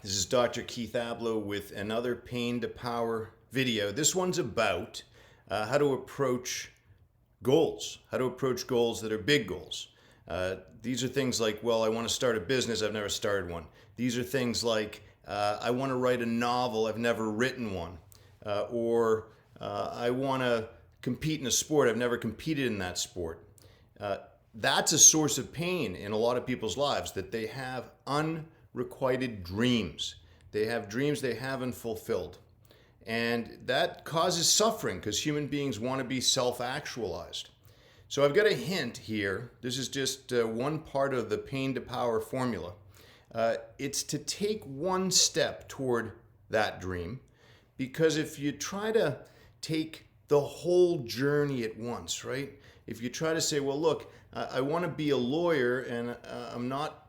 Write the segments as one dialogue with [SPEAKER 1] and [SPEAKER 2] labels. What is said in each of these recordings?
[SPEAKER 1] This is Dr. Keith Ablow with another Pain to Power video. This one's about how to approach goals, that are big goals. These are things like, well, I want to start a business, I've never started one. These are things like, I want to write a novel, I've never written one. Or I want to compete in a sport, I've never competed in that sport. That's a source of pain in a lot of people's lives, that they have unrequited dreams. They have dreams they haven't fulfilled. And that causes suffering because human beings want to be self-actualized. So I've got a hint here. This is just one part of the Pain to Power formula. It's to take one step toward that dream, because if you try to take the whole journey at once, right? If you try to say, well, look, I want to be a lawyer and I'm not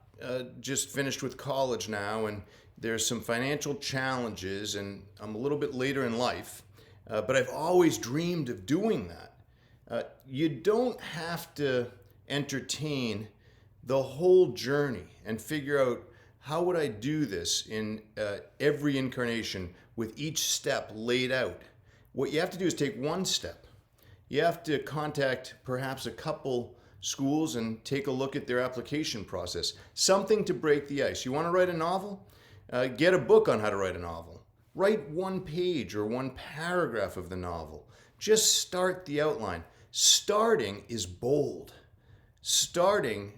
[SPEAKER 1] just finished with college now, and there's some financial challenges and I'm a little bit later in life, but I've always dreamed of doing that. You don't have to entertain the whole journey and figure out, how would I do this in every incarnation with each step laid out? What you have to do is take one step. You have to contact perhaps a couple schools and take a look at their application process. Something to break the ice. You want to write a novel? Get a book on how to write a novel. Write one page or one paragraph of the novel. Just start the outline. Starting is bold. Starting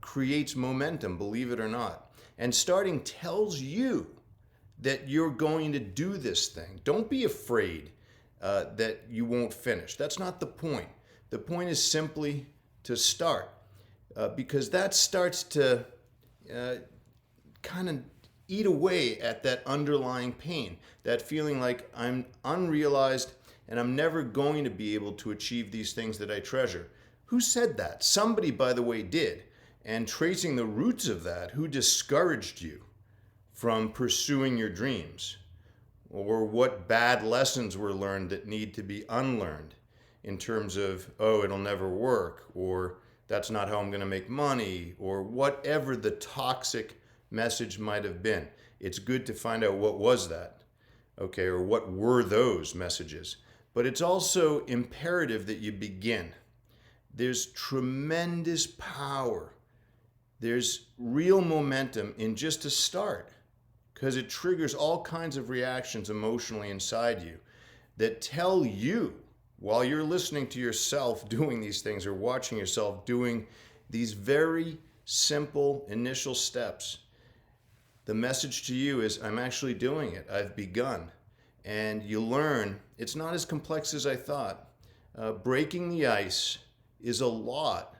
[SPEAKER 1] creates momentum, believe it or not. And starting tells you that you're going to do this thing. Don't be afraid that you won't finish. That's not the point. The point is simply to start, because that starts to kind of eat away at that underlying pain, that feeling like I'm unrealized and I'm never going to be able to achieve these things that I treasure. Who said that? Somebody, by the way, did. And tracing the roots of that, who discouraged you from pursuing your dreams? Or what bad lessons were learned that need to be unlearned in terms of, oh, it'll never work, or that's not how I'm going to make money, or whatever the toxic message might have been. It's good to find out what was that, okay, or what were those messages. But it's also imperative that you begin. There's tremendous power. There's real momentum in just a start, because it triggers all kinds of reactions emotionally inside you that tell you, while you're listening to yourself doing these things or watching yourself doing these very simple initial steps, the message to you is, I'm actually doing it. I've begun. And you learn it's not as complex as I thought. Breaking the ice is a lot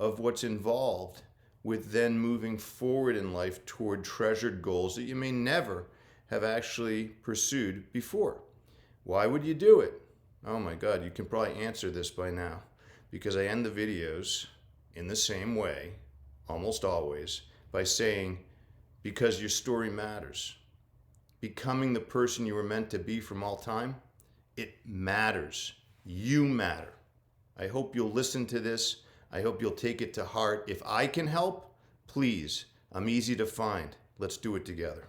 [SPEAKER 1] of what's involved with then moving forward in life toward treasured goals that you may never have actually pursued before. Why would you do it? Oh my God, you can probably answer this by now, because I end the videos in the same way, almost always, by saying, because your story matters. Becoming the person you were meant to be from all time, it matters. You matter. I hope you'll listen to this. I hope you'll take it to heart. If I can help, please, I'm easy to find. Let's do it together.